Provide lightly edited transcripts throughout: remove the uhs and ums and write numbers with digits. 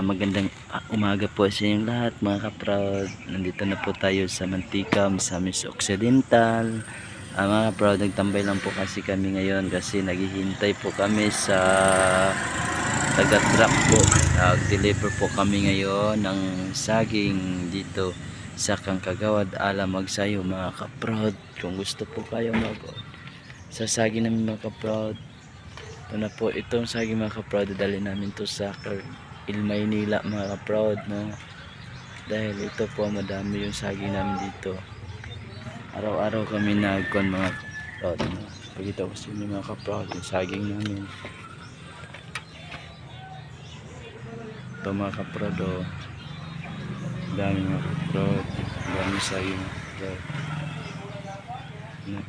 Magandang umaga po sa inyong lahat mga kaproud. Nandito na po tayo sa Mantika, Misamis Occidental. Mga kaproud, nagtambay lang po kasi kami ngayon kasi naghihintay po kami sa taga-truck po. Nag-deliver po kami ngayon ng saging dito sa Kangkagawad, Magsayo mga kaproud. Kung gusto po kayo sa saging namin mga kaproud, ito na po itong saging mga kaproud, dali namin to sa Maynila mga kaproud, no? Dahil ito po madami yung saging namin dito. Araw-araw kami nagkon mga kaproud, no? Pagkita ko sa inyo mga kaproud yung saging namin. Ito mga kaproud, oh. Dami mga kaproud, dami saging mga kaproud, no?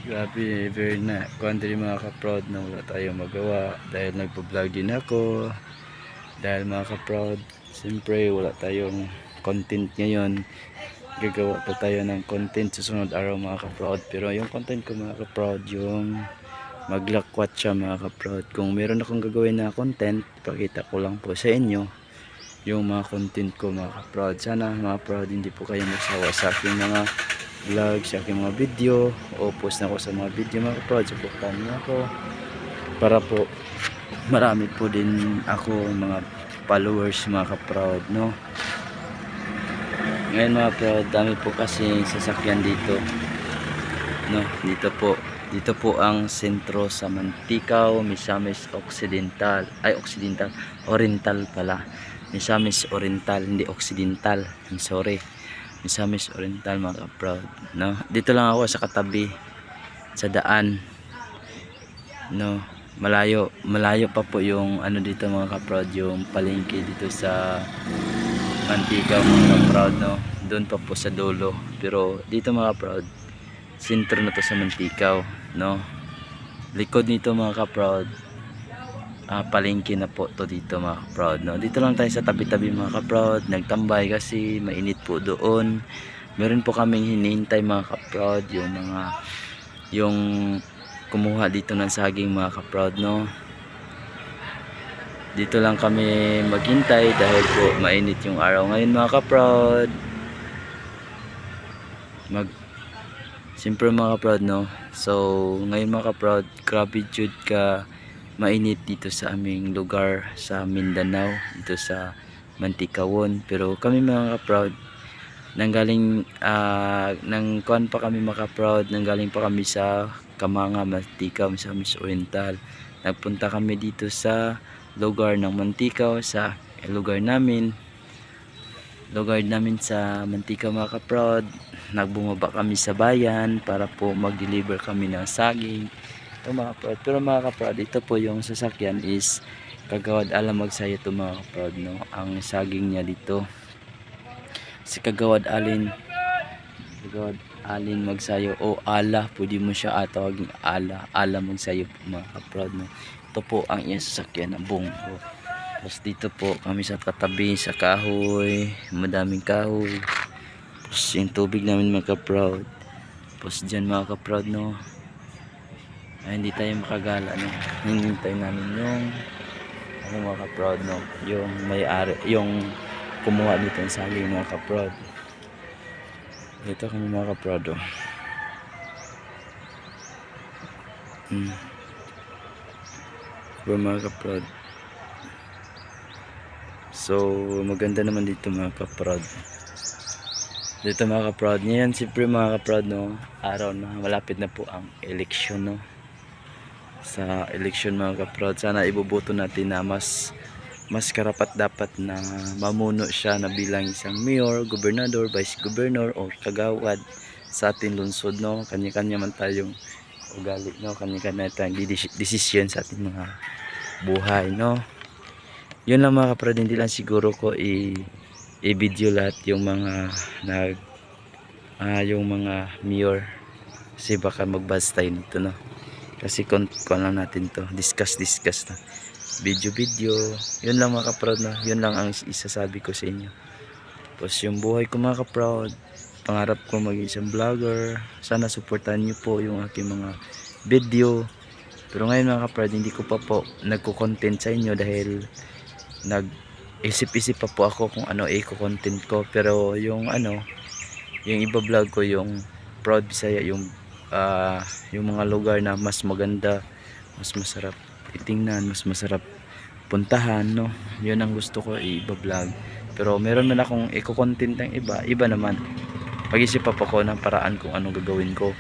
Grabe, very na country mga kaproud na wala tayong magawa dahil nagpo-vlog din ako. Dahil mga kaproud, siyempre wala tayong content ngayon. Gagawa pa tayo ng content sa sunod araw mga kaproud. Pero yung content ko mga kaproud, yung maglakwat siya mga kaproud. Kung meron akong gagawin na content, pakita ko lang po sa inyo yung mga content ko mga kaproud. Sana mga kaproud hindi po kayo magsawa sa aking mga vlog, sa aking mga video, o post na ako sa mga video mga kaproud. Supportan niyo ako para po marami po din ako mga followers mga kaproud, no? Ngayon mga kaproud, dami po kasi sasakyan dito, no? Dito po ang sentro sa Mantikau, Misamis Occidental, Oriental pala. Misamis Oriental, hindi Occidental, I'm sorry. Misamis Oriental mga kaproud, no? Dito lang ako sa katabi sa daan, no? Malayo pa po yung ano dito mga kaproud, yung palengke dito sa Mantika mga kaproud, no? Doon pa po sa dulo, pero dito mga kaproud, sentro na to sa Mantika, no? Likod nito mga kaproud, palengke na po to dito mga kaproud, no? Dito lang tayo sa tabi-tabi mga kaproud, nagtambay kasi mainit po doon. Meron po kaming hinihintay mga kaproud, yung kumuha dito ng saging mga kaproud, no? Dito lang kami maghintay dahil po mainit yung araw ngayon mga kaproud. Siyempre mga kaproud, no? So ngayon mga kaproud, grabe jud ka mainit dito sa aming lugar sa Mindanao, dito sa Mantikawon. Pero kami mga kaproud, nanggaling nang kuan pa kami mga kaproud, nanggaling pa kami sa Kamanga, Mantika, Misamis Oriental. Nagpunta kami dito sa lugar ng Mantika, sa lugar namin sa Mantika mga kaproud. Nagbumaba kami sa bayan para po mag-deliver kami ng saging. Ito mga kaproud, pero mga kaproud, ito po yung sasakyan is Kagawad Magsayo to mga kaproud, no? Ang saging niya dito si Kagawad Alin Magsayo o Ala, pwede mo siya tawagin Ala Magsayo po mga kaproud, no? Ito po ang iyang sasakyan na bungko. Tapos dito po kami sa katabi sa kahoy, madaming kahoy. Tapos yung tubig namin mga kaproud. Tapos dyan mga kaproud, no? Ay, hindi tayo makagala, no? Hinintay namin yung mga kaproud, no? Yung may-ari, yung kumuha dito ng saging mga kaproud. Dito kami mga kaproud, oh. Mga kaproud. So maganda naman dito mga kaproud. Dito mga kaproud, ngayon siyempre mga kaproud, no? Araw na malapit na po ang eleksyon, no? Sa eleksyon mga kaproud, sana iboboto natin na mas karapat dapat na mamuno siya na bilang isang mayor, gobernador, vice governor o kagawad sa ating lungsod, no? Kanya-kanya man tayong ugali, no? Kanya-kanya tayong desisyon sa ating mga buhay, no? Yun lang mga kaproud, hindi lang siguro ko i-video lahat yung mga yung mga mayor kasi baka mag-buzz tayo nito, no? Kasi kung lang natin to discuss na video. Yun lang mga kaproud, no? Yun lang ang isasabi ko sa inyo. Tapos yung buhay ko mga kaproud, pangarap ko maging isang vlogger. Sana supportan nyo po yung aking mga video. Pero ngayon mga kaproud, hindi ko pa po nagko-content sa inyo dahil isip-isip pa po ako kung ano i-content ko, pero yung ano, yung iba vlog ko yung Proud Bisaya, yung mga lugar na mas maganda, mas masarap titingnan, mas masarap puntahan, no, yun ang gusto ko i-vlog. Pero meron man akong i-content ng iba naman, mag-isip pa po ako ng paraan kung anong gagawin ko.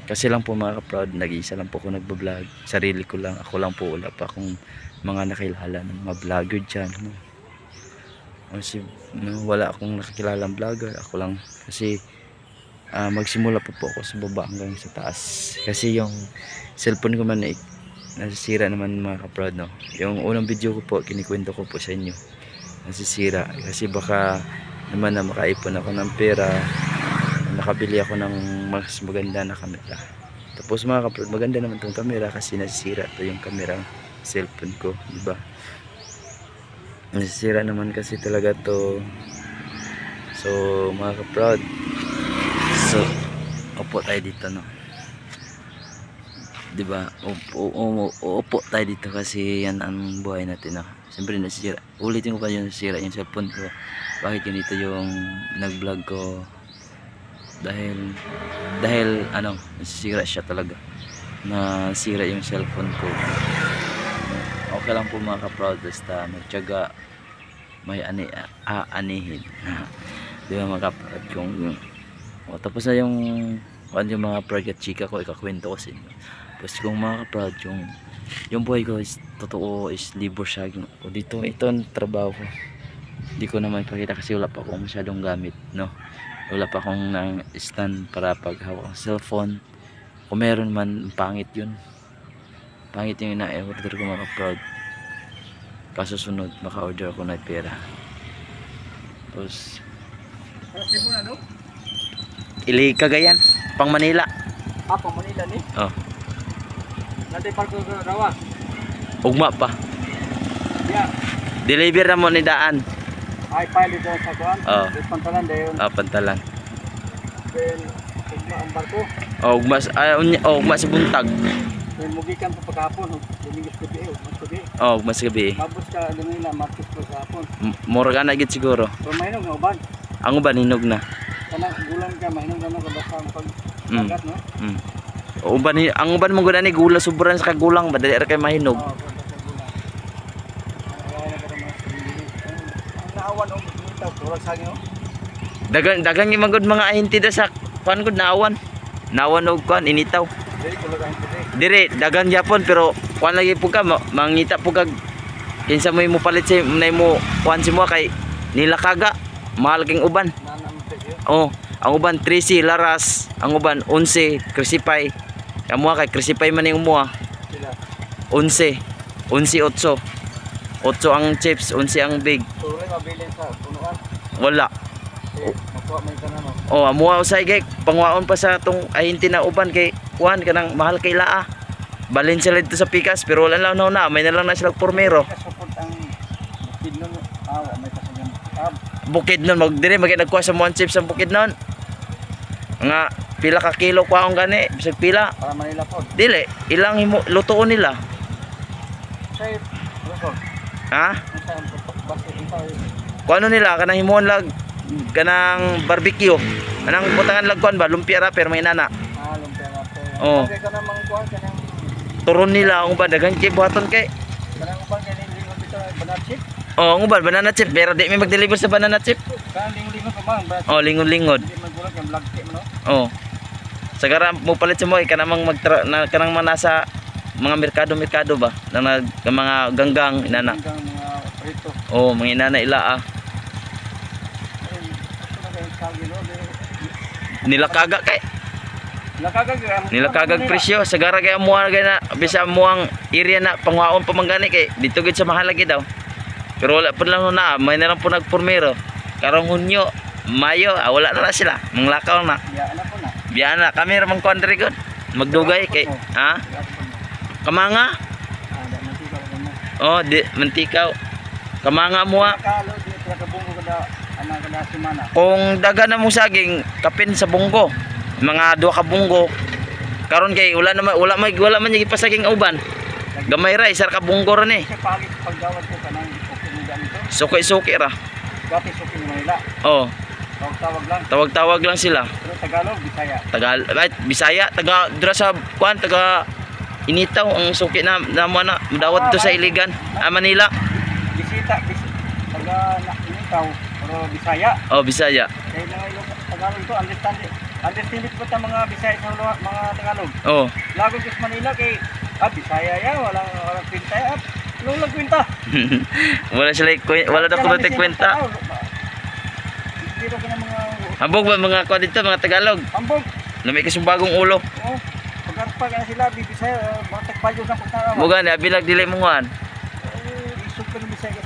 Kasi lang po mga ka-proud, nag-iisa lang po ako nagbablog, sarili ko lang, ako lang po, wala pa akong mga nakilala ng mga vlogger dyan, no? Kasi no, wala akong nakikilalang vlogger, ako lang. Kasi magsimula po ako sa baba hanggang sa taas, kasi yung cellphone ko man nasisira naman mga ka-proud, no? Yung unang video ko po, kinikwento ko po sa inyo, nasisira kasi baka naman na makaipon ako ng pera, nakabili ako ng mas maganda na camera. Tapos mga ka-proud, maganda naman tong camera kasi nasisira to yung camera cellphone ko, diba? Nasisira naman kasi talaga to. So mga ka-proud, so upo tayo dito, no, diba? Upo tayo dito kasi yan ang buhay natin, no? Siyempre nasisira, ulitin ko pa yung nasisira yung cellphone ko. Bakit ganito yung nag-vlog ko? Dahil ano, nasisira siya talaga, nasira yung cellphone ko. Okay lang po mga ka-proud, basta magtiyaga, may aanihin. Di ba mga ka-proud, tapos na yung mga project chika ko, ikakwento ko sa inyo. Tapos kung mga ka-proud, yung buhay ko is totoo, is libur siya. Dito, ito ang trabaho ko, hindi ko naman ipakita kasi wala pa akong masyadong gamit, no? Wala pa akong stand para paghawak ng cellphone. Kung meron man, pangit yun, pangit yung ina-order ko mga proud. Kasusunod maka-order ako na pera. Tapos ili Cagayan, pang Manila. Pang Manila ni? Oh, Nanti parko sa rawa. ugma pa. Yeah. Deliver na mo ni daan. Ay pile dito sa kuan. Oh. Pantalan dayon. Pantalan. Then ugma ang barko. Ugma sa buntag. Then mugikan pa pagkapon, Dominguez gabi, mas gabi. Mas gabi. Mabos ka Manila, Marcos pa sa hapon. Mura ka na gid siguro. Pero mainog nga uban. Ang uban hinog na. Kana gulang ka, mainog ka na kabasa ang pag no? Ang uban mo gud ni gula sobran sa kagulang, madali ra kay mahinog. Oo, kabasa gulang. Ang naawan og dito, turag sa inyo. Dagang yung mga ahinti da sa kuan gud naawan. Naawan og kuan initaw. Dili ko lang ito. Dire dagang Japon pero kuan lagi po ka mangita po kag kinsa mo palit sa mo kuan si mo kay nila kaga mahal king uban. Nanang presyo. Oh, ang uban 13 laras, ang uban 11 crucify. Amo kay crucify man yung umuha. Sila. 11 8 ang chips, 11 ang big. Tuloy mabilin sa punuan. Wala. Makuha may kanan no. Oh, amuha usay kay pangwaon pa sa tong ahinti na uban kay kuan kanang mahal kay laa. Balin sila dito sa pikas pero wala lang na may na lang na sila pormero. Kasupot ang bukid nun. May kasagan. Bukid nun magdire nagkuha sa one chips sa bukid nun. Nga pila ka kilo kwaong gani, bisag pila. Para Manila po. Dili, ilang lutoon nila. Say, Rosol. Ha? Saan basta ikaw. Kuano nila kanang himuon lag kanang barbecue. Anang butangan lag kuan ba lumpia ra pero may nana. Lumpia na po. Oh. Kaya ka namang kuha ka ng Turon nila ang uban dagan kay buhaton kay. kanang ubang lingon dito banana chip. Oh, ang uban banana chip pero di may mag-deliver sa banana chip. Kanang lingon ka bang banana. Oh, lingod-lingod. Hindi magulak yung vlog chip no. Oh. Sagara mo palit sa mo kanang kanang nasa mga merkado ba na mga ganggang inana. Hanggang mga prito. Oh, mga inana ilaa. Nila kaga kay nila kagag presyo sagara kay amuha kay na bisa muang area na pangwaon pa manggani kay dito gid sa mahalagi daw. Pero wala pa lang na may na lang po nagpormero. Karong Hunyo, Mayo, wala na sila. Manglakaw na. Ya ana po na. Biya na kami ra mang country god. Magdugay kay ha? Kamanga? Da mantika ko mo. Oh, di mantikaw. Kamanga mo Kalo di ka bungo kada ana kada semana. kung daga na mo saging kapin sa bunggo. Mga 2 ka bunggo. Karon kay wala man gipasaging uban. Gamay ra isar ka bunggo ra ni. Kasi pagit paggawad ko kanang okay mo ganito. Suki-suki ra. Dati suki ni Manila. Oh, Tawag-tawag lang. tawag-tawag lang sila. Pero Tagalog, Bisaya. Bisaya, taga dira sa kuan, taga Initaw ang suki na mo na dawat to sa Iligan, Manila. Taga Initaw, pero Bisaya. Oh, Bisaya. Kaya na yung Tagalog ito, understand ko ta mga Bisaya sa mga Tagalog. Oh. Lago ko sa Manila kay Bisaya ya, walang kwenta ya. Walang kwenta. Wala na ko kwenta. Hindi ko na mga Hambog ba mga kuan dito, mga Tagalog? hambog. Lamay kasi bagong ulo. Oh, pagkarpa ka na sila, Bisaya, mga tagpayo sa pagtarawa. Bugan, abilag dili mo kuan. Isog ka ng Bisaya